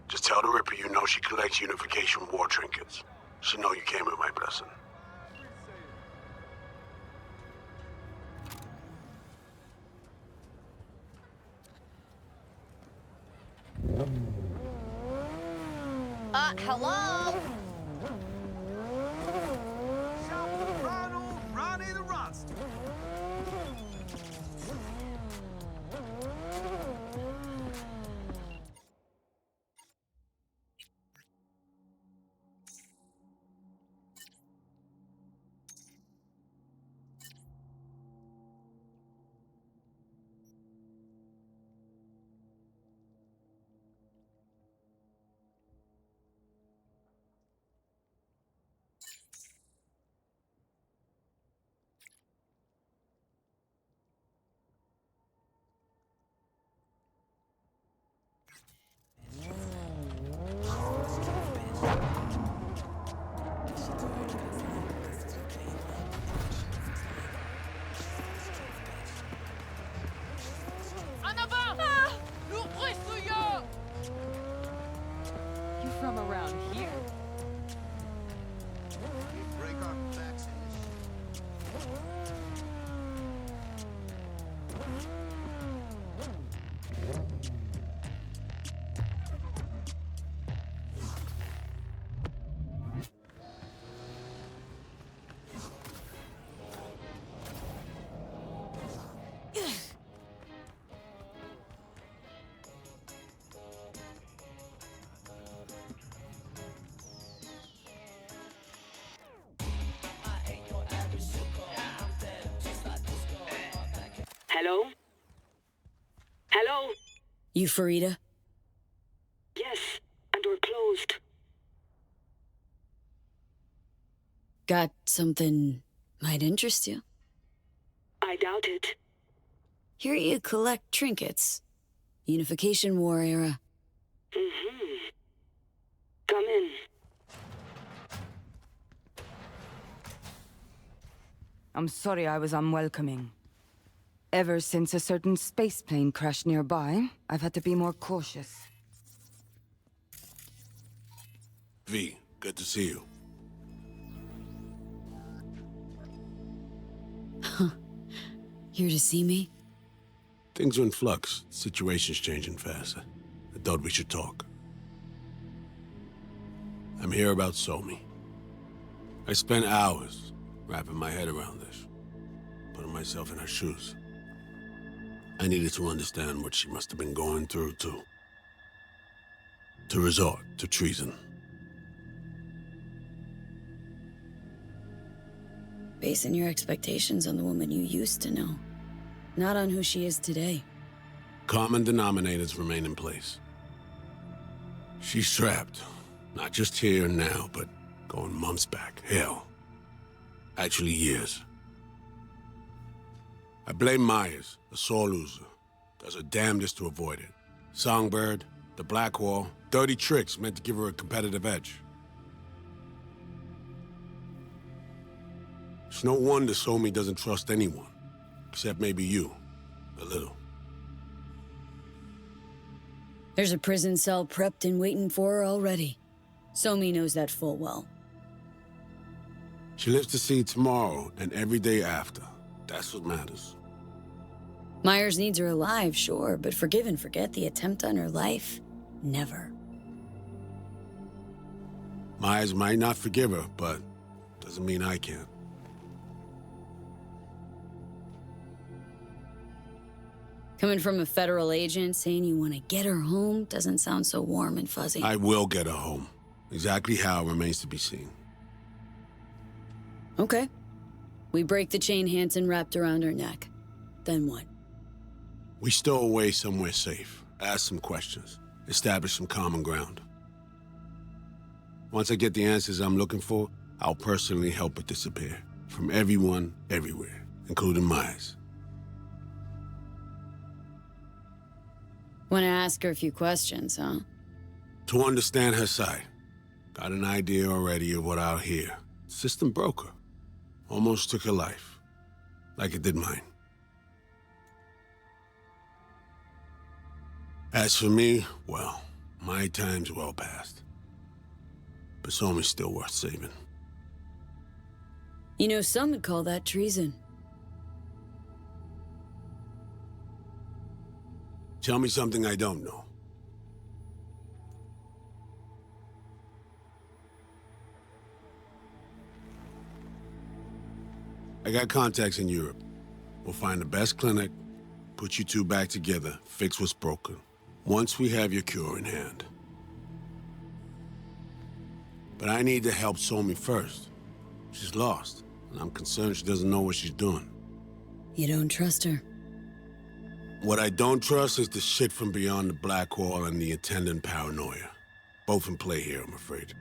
Just tell the Ripper you know she collects unification war trinkets. She know you came with my blessing. Hello? Ronald, Ronnie the Ronster. Hello? Hello? You Farida? Yes, and we're closed. Got something might interest you? I doubt it. Here you collect trinkets. Unification War era. Mm-hmm. Come in. I'm sorry I was unwelcoming. Ever since a certain space plane crashed nearby, I've had to be more cautious. V, good to see you. Here to see me? Things are in flux. Situation's changing fast. I thought we should talk. I'm here about Somi. I spent hours wrapping my head around this, putting myself in her shoes. I needed to understand what she must have been going through to resort to treason. Basing your expectations on the woman you used to know, not on who she is today. Common denominators remain in place. She's trapped, not just here and now, but going months back. Hell, actually years. I blame Myers, a sore loser. Does her damnedest to avoid it. Songbird, the Black Wall, dirty tricks meant to give her a competitive edge. It's no wonder Somi doesn't trust anyone, except maybe you, a little. There's a prison cell prepped and waiting for her already. Somi knows that full well. She lives to see tomorrow and every day after. That's what matters. Myers needs her alive, sure, but forgive and forget the attempt on her life? Never. Myers might not forgive her, but doesn't mean I can't. Coming from a federal agent saying you want to get her home doesn't sound so warm and fuzzy. I will get her home. Exactly how remains to be seen. Okay. We break the chain Hanson wrapped around her neck. Then what? We stow away somewhere safe, ask some questions, establish some common ground. Once I get the answers I'm looking for, I'll personally help her disappear. From everyone, everywhere, including Myers. Want to ask her a few questions, huh? To understand her side. Got an idea already of what I'll hear. System broke her. Almost took her life. Like it did mine. As for me, well, my time's well past. But Somi's still worth saving. You know, some would call that treason. Tell me something I don't know. I got contacts in Europe. We'll find the best clinic, put you two back together, fix what's broken. Once we have your cure in hand. But I need to help Somi first. She's lost, and I'm concerned she doesn't know what she's doing. You don't trust her? What I don't trust is the shit from beyond the Black Wall and the attendant paranoia. Both in play here, I'm afraid.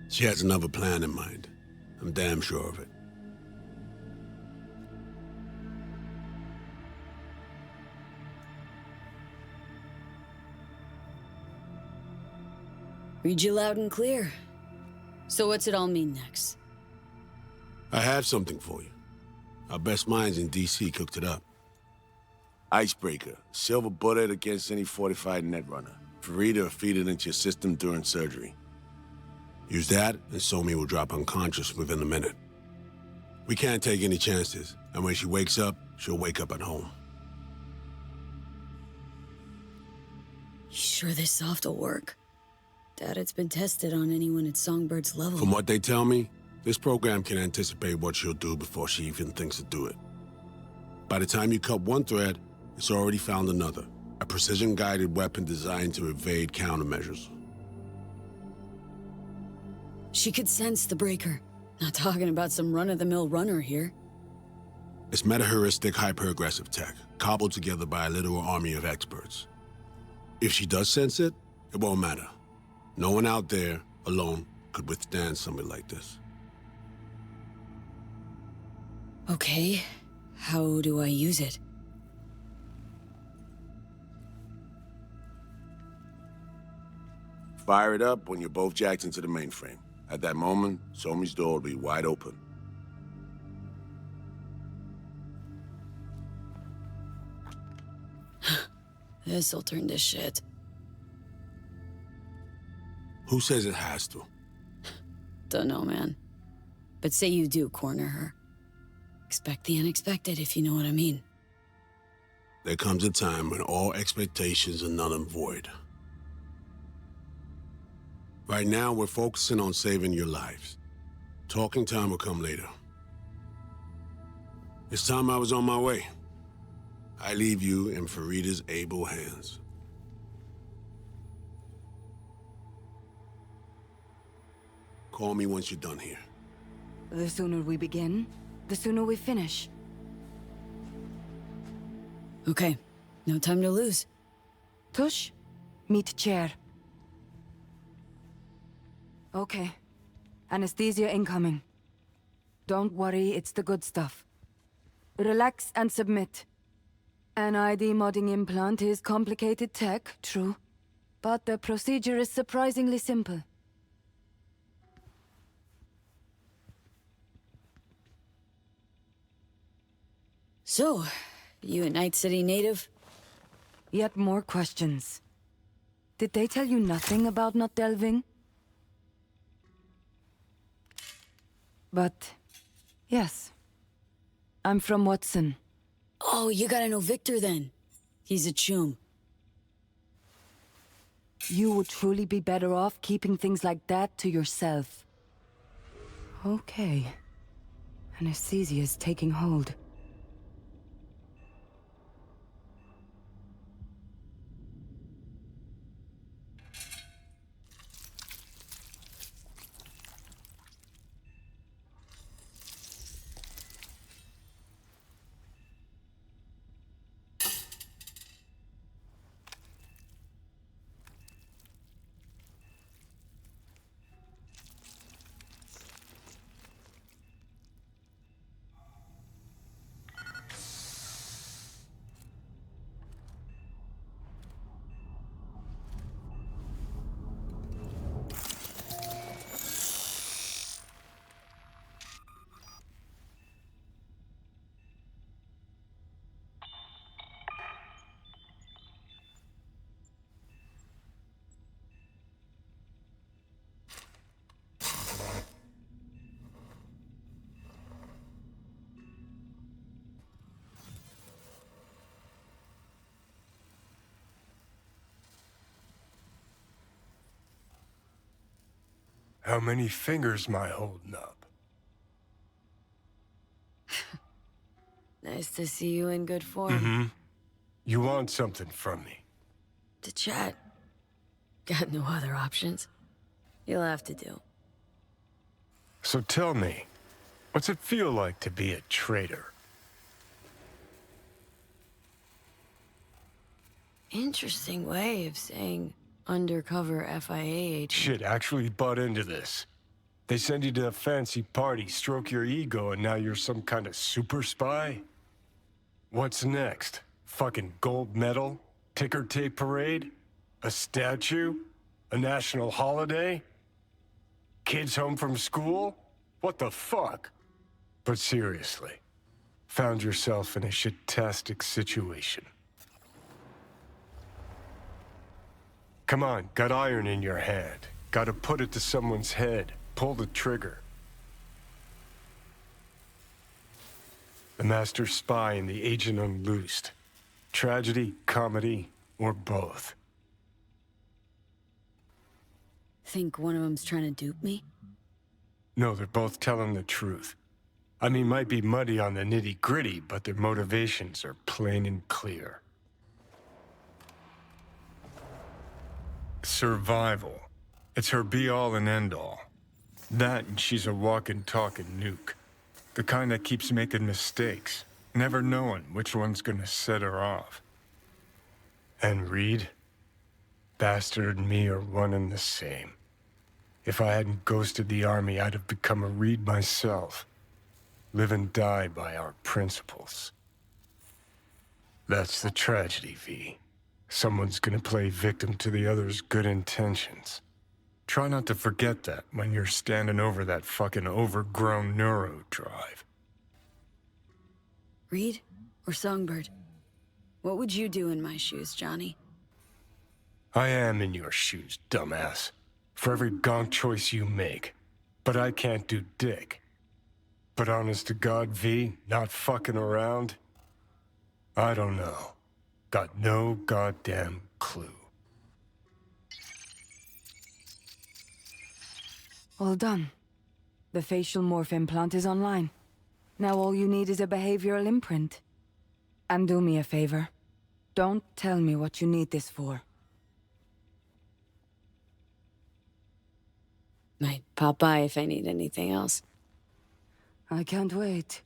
She has another plan in mind. I'm damn sure of it. Read you loud and clear. So what's it all mean next? I have something for you. Our best minds in DC cooked it up. Icebreaker. Silver bullet against any fortified netrunner. Farida feed it into your system during surgery. Use that, and Somi will drop unconscious within a minute. We can't take any chances, and when she wakes up, she'll wake up at home. You sure this soft will work? Doubt it's been tested on anyone at Songbird's level. From what they tell me, this program can anticipate what she'll do before she even thinks to do it. By the time you cut one thread, it's already found another. A precision-guided weapon designed to evade countermeasures. She could sense the breaker. Not talking about some run-of-the-mill runner here. It's meta-heuristic hyper-aggressive tech, cobbled together by a literal army of experts. If she does sense it, it won't matter. No one out there, alone, could withstand something like this. Okay, how do I use it? Fire it up when you're both jacked into the mainframe. At that moment, Somi's door will be wide open. This'll turn to shit. Who says it has to? Don't know, man. But say you do corner her. Expect the unexpected, if you know what I mean. There comes a time when all expectations are null and void. Right now, we're focusing on saving your lives. Talking time will come later. It's time I was on my way. I leave you in Farida's able hands. Call me once you're done here. The sooner we begin, the sooner we finish. Okay, no time to lose. Tush, meet chair. Okay. Anesthesia incoming. Don't worry, it's the good stuff. Relax and submit. An ID modding implant is complicated tech, true. But the procedure is surprisingly simple. So, you a Night City native? Yet more questions. Did they tell you nothing about not delving? But, yes. I'm from Watson. Oh, you gotta know Victor then. He's a chum. You would truly be better off keeping things like that to yourself. Okay. Anesthesia is taking hold. How many fingers am I holding up? Nice to see you in good form. Mm-hmm. You want something from me? To chat. Got no other options. You'll have to do. So tell me, what's it feel like to be a traitor? Interesting way of saying undercover FIA agent. Shit, actually butt into this. They send you to a fancy party, stroke your ego, and now you're some kind of super spy? What's next? Fucking gold medal? Ticker tape parade? A statue? A national holiday? Kids home from school? What the fuck? But seriously, found yourself in a shit-tastic situation. Come on, got iron in your hand. Gotta put it to someone's head. Pull the trigger. The master spy and the agent unloosed. Tragedy, comedy, or both. Think one of them's trying to dupe me? No, they're both telling the truth. I mean, might be muddy on the nitty-gritty, but their motivations are plain and clear. Survival. It's her be-all and end-all. That and she's a walking, talking nuke. The kind that keeps making mistakes. never knowing which one's gonna set her off. And Reed? Bastard and me are one and the same. If I hadn't ghosted the army, I'd have become a Reed myself. Live and die by our principles. That's the tragedy, V. Someone's gonna play victim to the other's good intentions. Try not to forget that when you're standing over that fucking overgrown neuro drive. Reed or Songbird? What would you do in my shoes, Johnny? I am in your shoes, dumbass. For every gonk choice you make. But I can't do dick. But honest to God, V, not fucking around? I don't know. Got no goddamn clue. All done. The facial morph implant is online. Now all you need is a behavioral imprint. And do me a favor. Don't tell me what you need this for. Might pop by if I need anything else. I can't wait.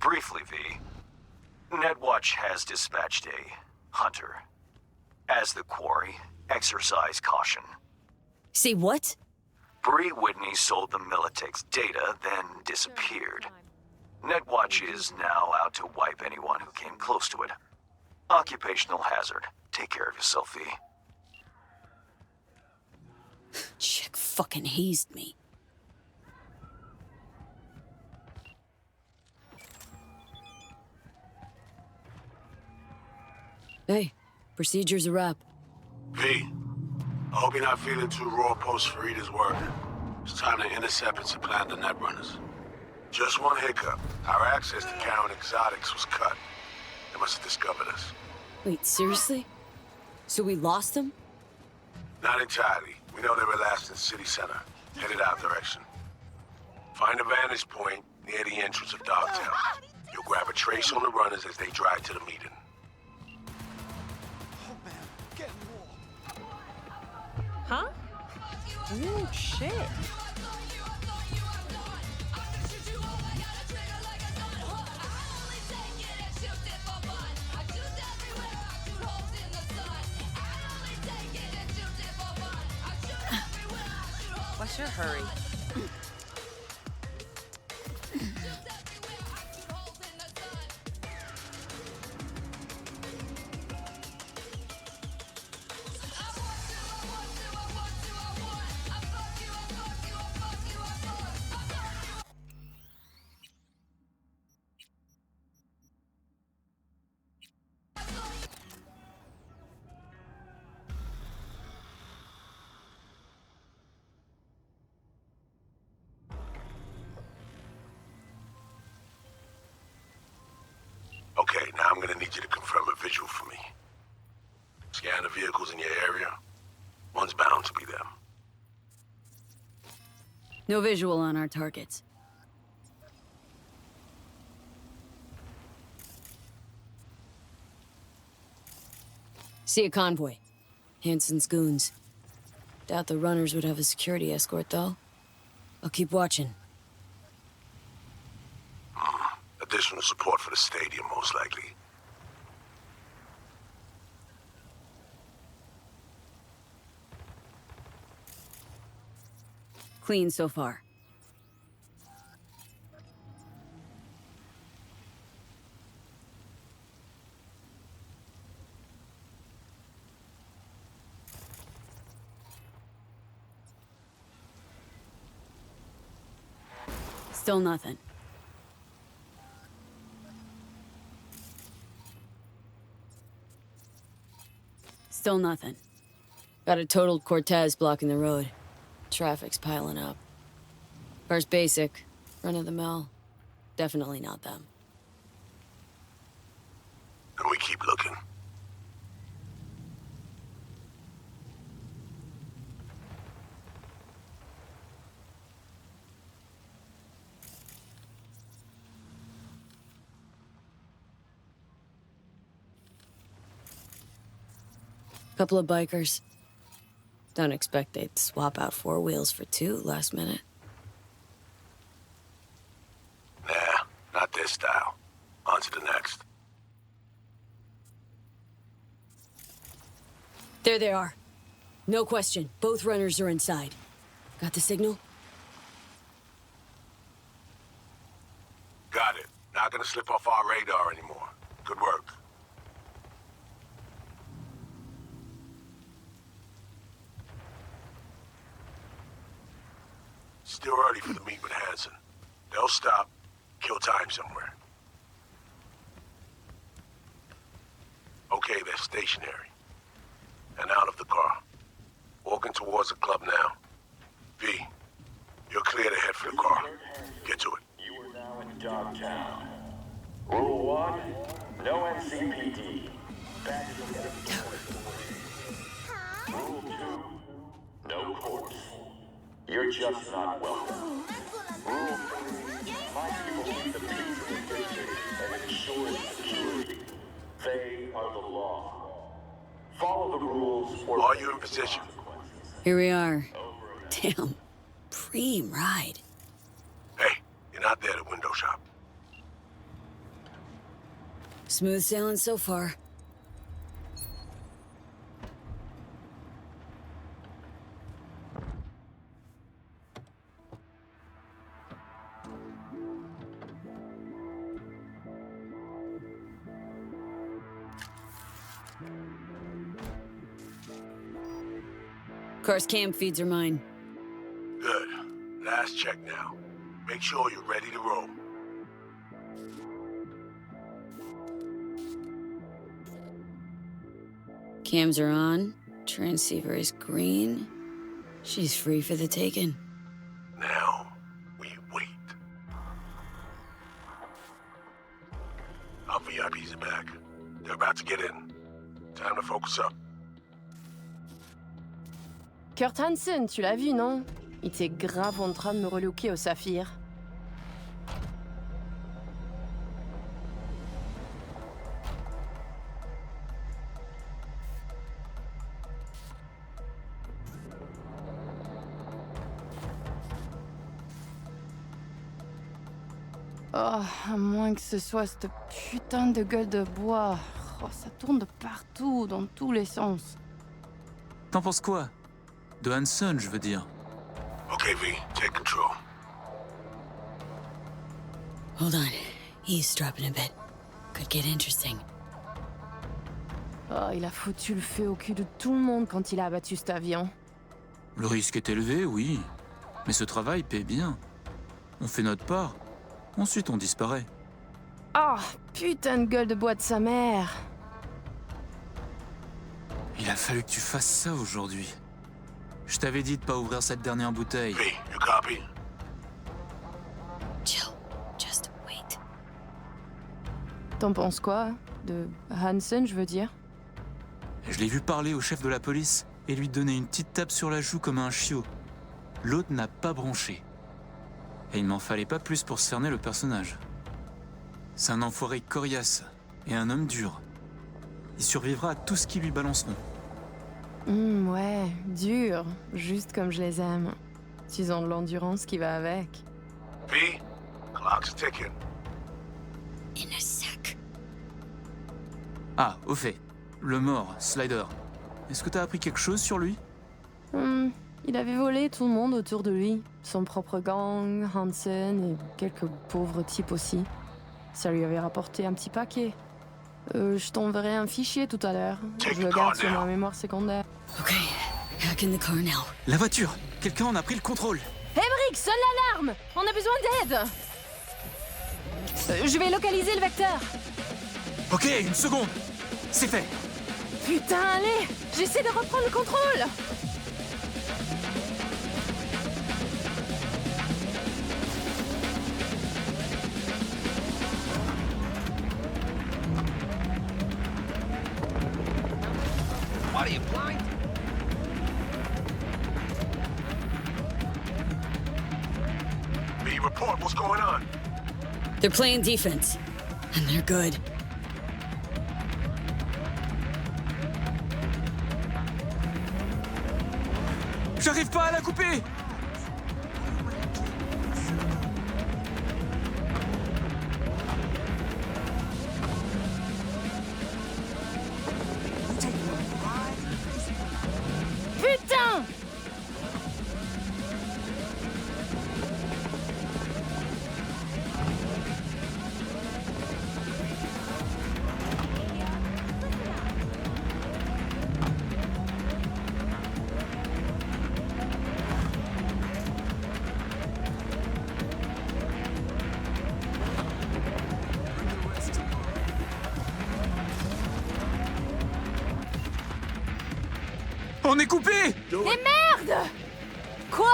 Briefly, V. Netwatch has dispatched a hunter. As the quarry, exercise caution. See what? Bree Whitney sold the Militech's data, then disappeared. Netwatch is now out to wipe anyone who came close to it. Occupational hazard. Take care of yourself, V. Chick fucking hazed me. Hey, procedure's a wrap. V, I hope you're not feeling too raw post Farida's work. It's time to intercept and supplant the netrunners. Just one hiccup. Our access to Karen Exotics was cut. They must have discovered us. Wait, seriously? So we lost them? Not entirely. We know they were last in City Center, headed our direction. Find a vantage point near the entrance of Dogtown. You'll grab a trace on the runners as they drive to the meeting. Huh? Ooh, shit. What's your hurry? Okay, now I'm gonna need you to confirm a visual for me. Scan the vehicles in your area. One's bound to be them. No visual on our targets. See a convoy. Hansen's goons. Doubt the runners would have a security escort, though. I'll keep watching. Additional support for the stadium, most likely. Clean so far. Still nothing. Still nothing. Got a totaled Cortez blocking the road. Traffic's piling up. First basic, run of the mill. Definitely not them. And we keep looking. Couple of bikers. Don't expect they'd swap out 4 wheels for 2 last minute. Nah, not this style. On to the next. There they are. No question. Both runners are inside. Got the signal? Got it. Not gonna slip off our radar anymore. Good work. Still early for the meet with Hansen. They'll stop, kill time somewhere. Okay, they're stationary. And out of the car. Walking towards the club now. V, you're clear to head for the car. Get to it. You are now in Dogtown. Rule 1, no NCPD. Back to the Rule 2, no courts. You're just not welcome. Rule 3, my people keep the peace in the district and ensure security. They are the law. Follow the rules or... Are you in position? Here we are. Damn. Preem ride. Hey, you're not there at window shop. Smooth sailing so far. Car's cam feeds are mine. Good. Last check now. Make sure you're ready to roll. Cams are on. Transceiver is green. She's free for the taking. Now, we wait. Our VIPs are back. They're about to get in. Time to focus up. Kurt Hansen, tu l'as vu, non? Il était grave en train de me relooker au saphir. Oh, à moins que ce soit cette putain de gueule de bois. Oh, ça tourne de partout, dans tous les sens. T'en penses quoi? De Hansen, je veux dire. Okay, V, take control. Hold on. Eavesdropping a bit. Could get interesting. Oh, il a foutu le feu au cul de tout le monde quand il a abattu cet avion. Le risque est élevé, oui. Mais ce travail paie bien. On fait notre part. Ensuite, on disparaît. Oh, putain de gueule de bois de sa mère. Il a fallu que tu fasses ça aujourd'hui. Je t'avais dit de pas ouvrir cette dernière bouteille. V, you copy? Chill. Just wait. T'en penses quoi? De Hansen, je veux dire? Je l'ai vu parler au chef de la police et lui donner une petite tape sur la joue comme un chiot. L'autre n'a pas bronché. Et il m'en fallait pas plus pour cerner le personnage. C'est un enfoiré coriace et un homme dur. Il survivra à tout ce qui lui balanceront. Ouais, dur, juste comme je les aime. Ils ont de l'endurance qui va avec. V, clock's ticking. In a sec. Ah, au fait, le mort, Slider. Est-ce que t'as appris quelque chose sur lui? Il avait volé tout le monde autour de lui. Son propre gang, Hansen et quelques pauvres types aussi. Ça lui avait rapporté un petit paquet. Je t'enverrai un fichier tout à l'heure. Je le garde sur ma mémoire secondaire. Okay, back in the car now. La voiture! Quelqu'un en a pris le contrôle! Hé, Drake, sonne l'alarme! On a besoin d'aide! Je vais localiser le vecteur. Ok, une seconde. C'est fait. Putain, allez! J'essaie de reprendre le contrôle! What are you, blind? Me report, what's going on? They're playing defense, and they're good. J'arrive pas à la couper. Putain! On est coupé! Mais merde! Quoi?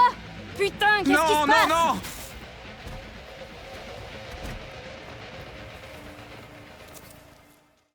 Putain, qu'est-ce qui se Non, passe?